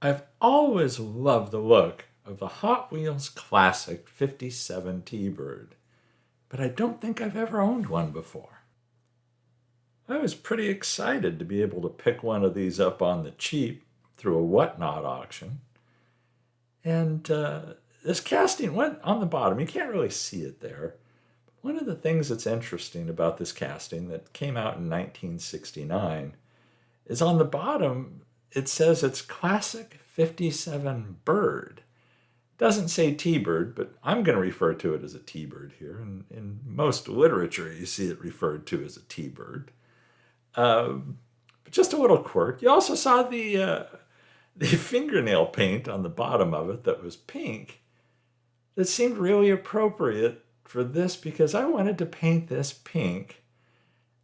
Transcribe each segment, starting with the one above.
I've always loved the look of the Hot Wheels Classic 57 T-Bird, but I don't think I've ever owned one before. I was pretty excited to be able to pick one of these up on the cheap through a whatnot auction. And this casting went on the bottom. You can't really see it there. One of the things that's interesting about this casting that came out in 1969 is on the bottom it says it's Classic 57 Bird. Doesn't say T-Bird, but I'm going to refer to it as a T-Bird here. And in most literature, you see it referred to as a T-Bird. But just a little quirk. You also saw the fingernail paint on the bottom of it that was pink. That seemed really appropriate for this because I wanted to paint this pink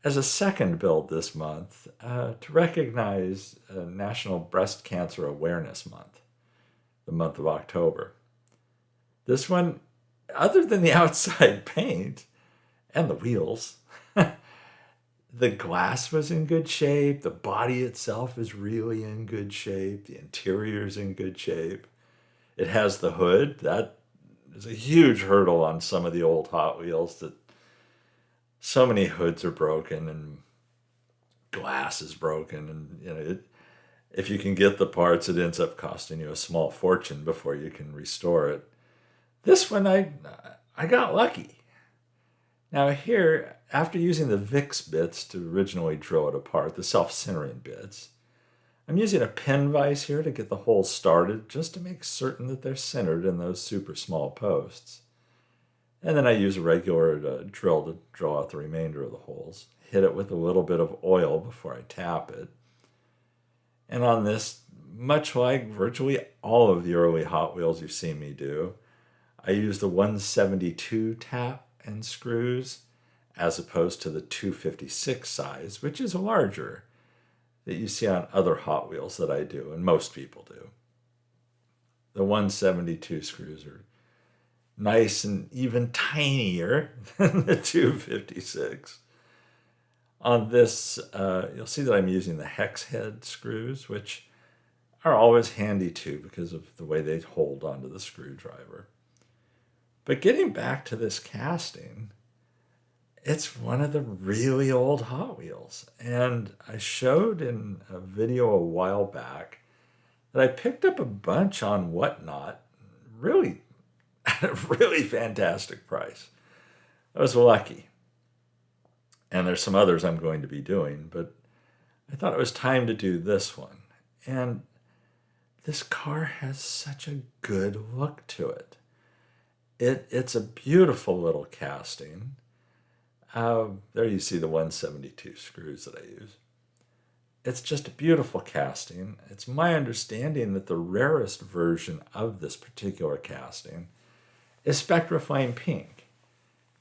as a second build this month to recognize National Breast Cancer Awareness Month, the month of October. This one, other than the outside paint and the wheels, the glass was in good shape. The body itself is really in good shape. The interior is in good shape. It has the hood. That is a huge hurdle on some of the old Hot Wheels that so many hoods are broken and glass is broken. And, if you can get the parts, it ends up costing you a small fortune before you can restore it. This one, I got lucky. Now here, after using the VIX bits to originally drill it apart, the self-centering bits, I'm using a pin vise here to get the holes started just to make certain that they're centered in those super small posts. And then I use a regular drill to drill out the remainder of the holes. Hit it with a little bit of oil before I tap it. And on this, much like virtually all of the early Hot Wheels you've seen me do, I use the 172 tap and screws as opposed to the 256 size, which is larger, that you see on other Hot Wheels that I do, and most people do. The 172 screws are nice and even tinier than the 256. On this, you'll see that I'm using the hex head screws, which are always handy too because of the way they hold onto the screwdriver. But getting back to this casting, it's one of the really old Hot Wheels. And I showed in a video a while back that I picked up a bunch on Whatnot, really at a really fantastic price. I was lucky. And there's some others I'm going to be doing, but I thought it was time to do this one. And this car has such a good look to it. It's a beautiful little casting. There you see the 172 screws that I use. It's just a beautiful casting. It's my understanding that the rarest version of this particular casting is Spectraflame Pink.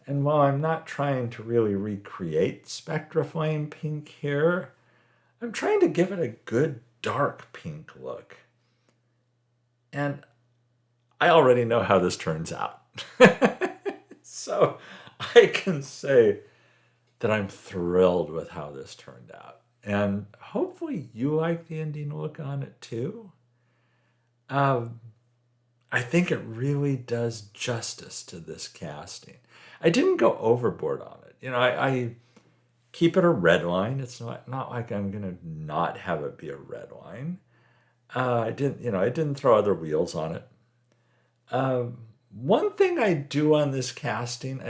And while I'm not trying to really recreate Spectraflame Pink here, I'm trying to give it a good dark pink look. And I already know how this turns out. So I can say that I'm thrilled with how this turned out. And hopefully you like the ending look on it too. I think it really does justice to this casting. I didn't go overboard on it. I keep it a red line. It's not like I'm going to not have it be a red line. I didn't throw other wheels on it. One thing I do on this casting,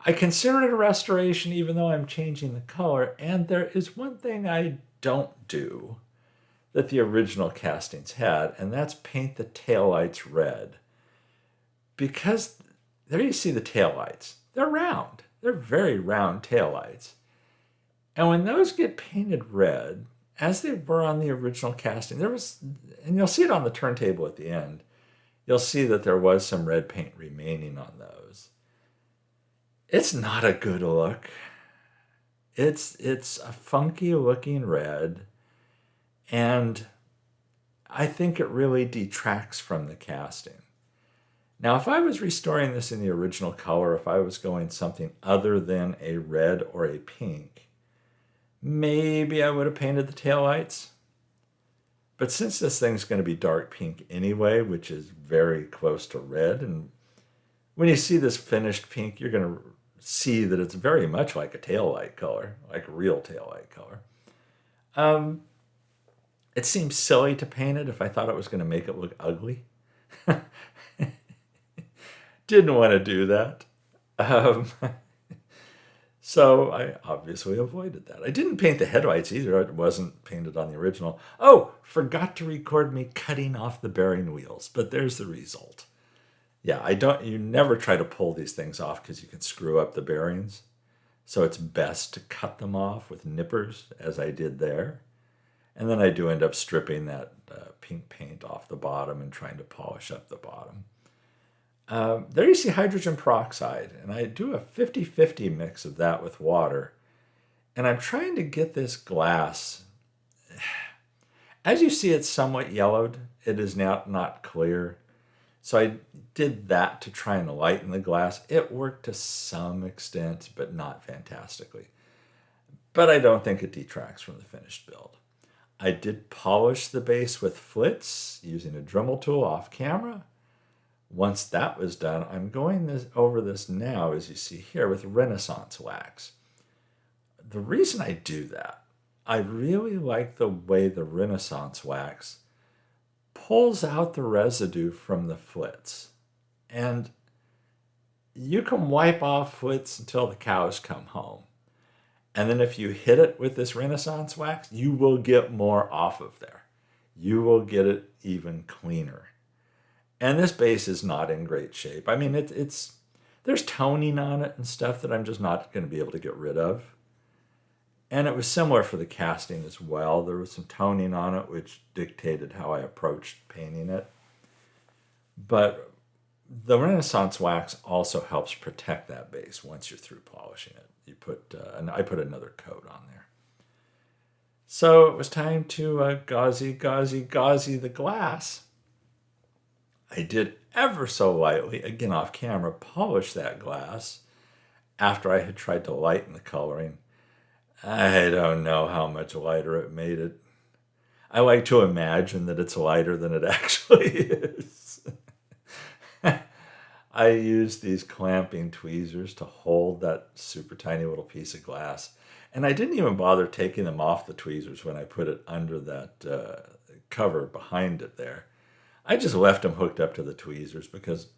I consider it a restoration even though I'm changing the color, and there is one thing I don't do that the original castings had, and that's paint the taillights red. Because there you see the taillights. They're round. They're very round taillights. And when those get painted red, as they were on the original casting, and you'll see it on the turntable at the end, you'll see that there was some red paint remaining on those. It's not a good look. It's a funky looking red, and I think it really detracts from the casting. Now, if I was restoring this in the original color, if I was going something other than a red or a pink, maybe I would have painted the taillights. But since this thing's going to be dark pink anyway, which is very close to red, and when you see this finished pink, you're going to see that it's very much like a taillight color, like a real taillight color. It seems silly to paint it if I thought it was going to make it look ugly. Didn't want to do that. So I obviously avoided that. I didn't paint the headlights either. It wasn't painted on the original. Oh, forgot to record me cutting off the bearing wheels, but there's the result. Yeah, you never try to pull these things off because you can screw up the bearings. So it's best to cut them off with nippers, as I did there. And then I do end up stripping that pink paint off the bottom and trying to polish up the bottom. There you see hydrogen peroxide, and I do a 50-50 mix of that with water. And I'm trying to get this glass. As you see, it's somewhat yellowed. It is now not clear. So I did that to try and lighten the glass. It worked to some extent, but not fantastically. But I don't think it detracts from the finished build. I did polish the base with flits using a Dremel tool off camera. Once that was done, I'm going over this now, as you see here, with Renaissance wax. The reason I do that, I really like the way the Renaissance wax pulls out the residue from the flits. And you can wipe off flits until the cows come home. And then if you hit it with this Renaissance wax, you will get more off of there. You will get it even cleaner. And this base is not in great shape. I mean, there's toning on it and stuff that I'm just not going to be able to get rid of. And it was similar for the casting as well. There was some toning on it, which dictated how I approached painting it. But the Renaissance wax also helps protect that base once you're through polishing it. I put another coat on there. So it was time to gauzy the glass. I did ever so lightly, again off camera, polish that glass after I had tried to lighten the coloring. I don't know how much lighter it made it. I like to imagine that it's lighter than it actually is. I used these clamping tweezers to hold that super tiny little piece of glass. And I didn't even bother taking them off the tweezers when I put it under that cover behind it there. I just left them hooked up to the tweezers because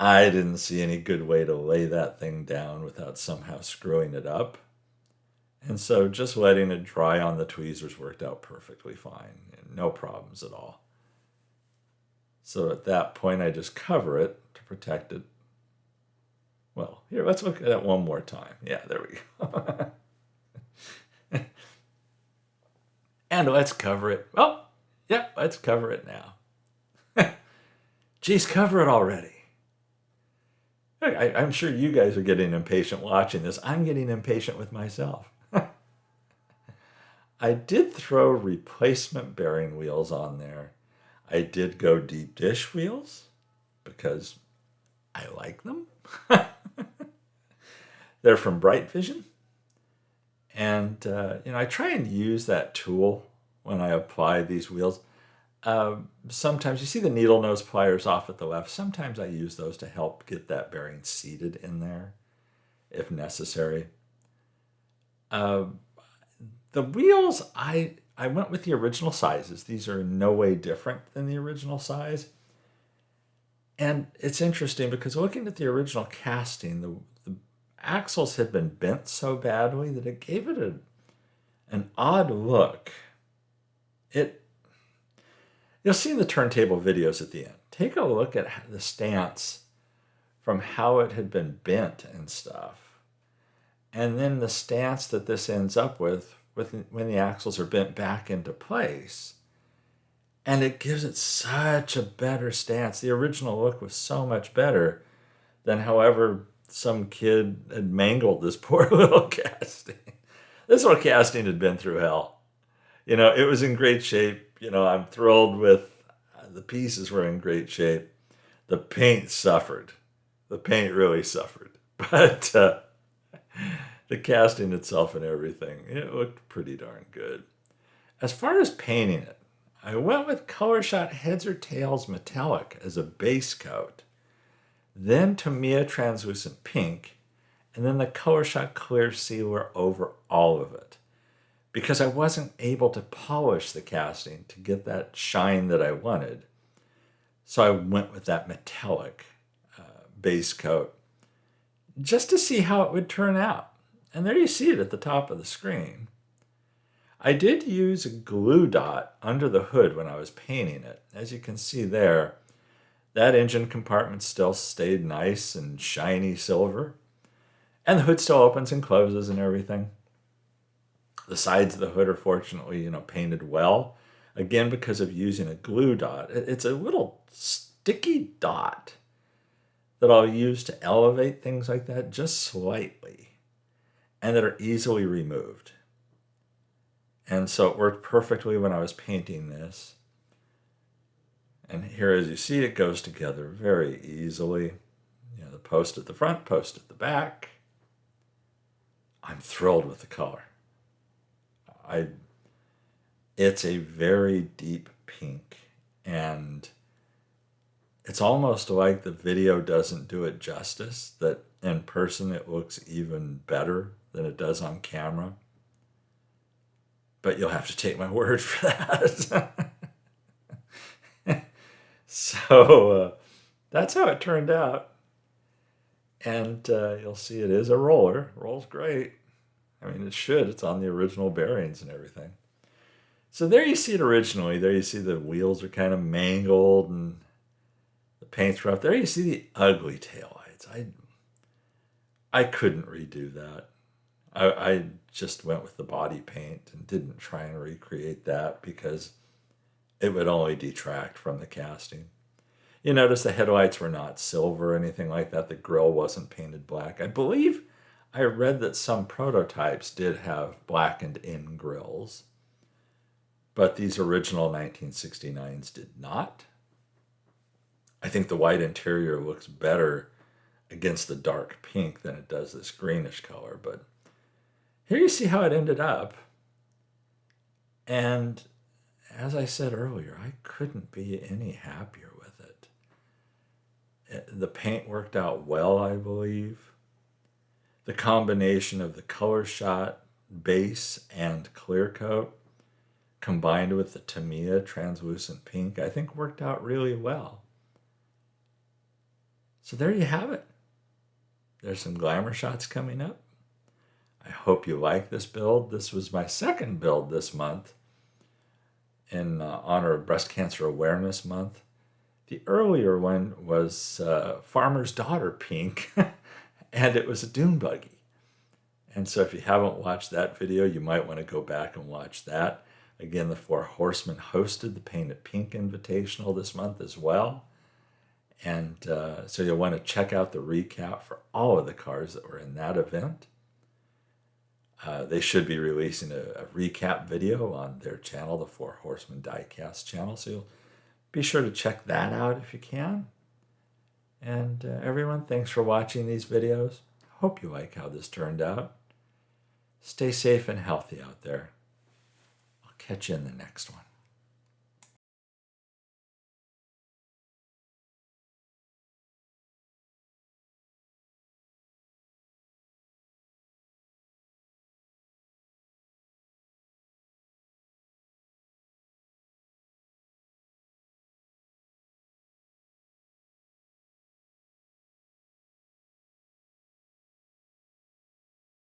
I didn't see any good way to lay that thing down without somehow screwing it up. And so just letting it dry on the tweezers worked out perfectly fine. No problems at all. So at that point, I just cover it to protect it. Well, here, let's look at it one more time. Yeah, there we go. And let's cover it. Oh, yeah, let's cover it now. Geez, cover it already. I'm sure you guys are getting impatient watching this. I'm getting impatient with myself. I did throw replacement bearing wheels on there. I did go deep dish wheels because I like them. They're from Bright Vision. And, I try and use that tool when I apply these wheels. Sometimes you see the needle nose pliers off at the left. Sometimes I use those to help get that bearing seated in there if necessary. The wheels, I went with the original sizes. These are in no way different than the original size. And it's interesting because looking at the original casting, the axles had been bent so badly that it gave it an odd look. You'll see in the turntable videos at the end. Take a look at the stance from how it had been bent and stuff. And then the stance that this ends up with when the axles are bent back into place. And it gives it such a better stance. The original look was so much better than however some kid had mangled this poor little casting. This little casting had been through hell. It was in great shape. I'm thrilled with the pieces were in great shape. The paint suffered. The paint really suffered. But the casting itself and everything, it looked pretty darn good. As far as painting it, I went with Color Shot Heads or Tails Metallic as a base coat, then Tamiya Translucent Pink, and then the Color Shot Clear Sealer over all of it, because I wasn't able to polish the casting to get that shine that I wanted. So I went with that metallic base coat just to see how it would turn out. And there you see it at the top of the screen. I did use a glue dot under the hood when I was painting it. As you can see there, that engine compartment still stayed nice and shiny silver. And the hood still opens and closes and everything. The sides of the hood are fortunately, painted well. Again, because of using a glue dot. It's a little sticky dot that I'll use to elevate things like that just slightly, and that are easily removed. And so it worked perfectly when I was painting this. And here, as you see, it goes together very easily. The post at the front, post at the back. I'm thrilled with the color. It's a very deep pink, and it's almost like the video doesn't do it justice, that in person it looks even better than it does on camera. But you'll have to take my word for that. So that's how it turned out. And you'll see it is a roller. Rolls great. I mean, it should. It's on the original bearings and everything. So there you see it originally. There you see the wheels are kind of mangled and the paint's rough. There you see the ugly taillights. I couldn't redo that. I just went with the body paint and didn't try and recreate that because it would only detract from the casting. You notice the headlights were not silver or anything like that. The grille wasn't painted black. I believe I read that some prototypes did have blackened in grills, but these original 1969s did not. I think the white interior looks better against the dark pink than it does this greenish color, but here you see how it ended up. And as I said earlier, I couldn't be any happier with it. The paint worked out well, I believe. The combination of the Color Shot base and clear coat combined with the Tamiya translucent pink, I think worked out really well. So there you have it. There's some glamour shots coming up. I hope you like this build. This was my second build this month in honor of Breast Cancer Awareness Month. The earlier one was Farmer's Daughter pink, and it was a dune buggy. And so if you haven't watched that video, you might want to go back and watch that. Again, the Four Horsemen hosted the Paint It Pink Invitational this month as well. And so you'll want to check out the recap for all of the cars that were in that event. They should be releasing a recap video on their channel, the Four Horsemen Diecast channel. So you'll be sure to check that out if you can. And everyone, thanks for watching these videos. Hope you like how this turned out. Stay safe and healthy out there. I'll catch you in the next one.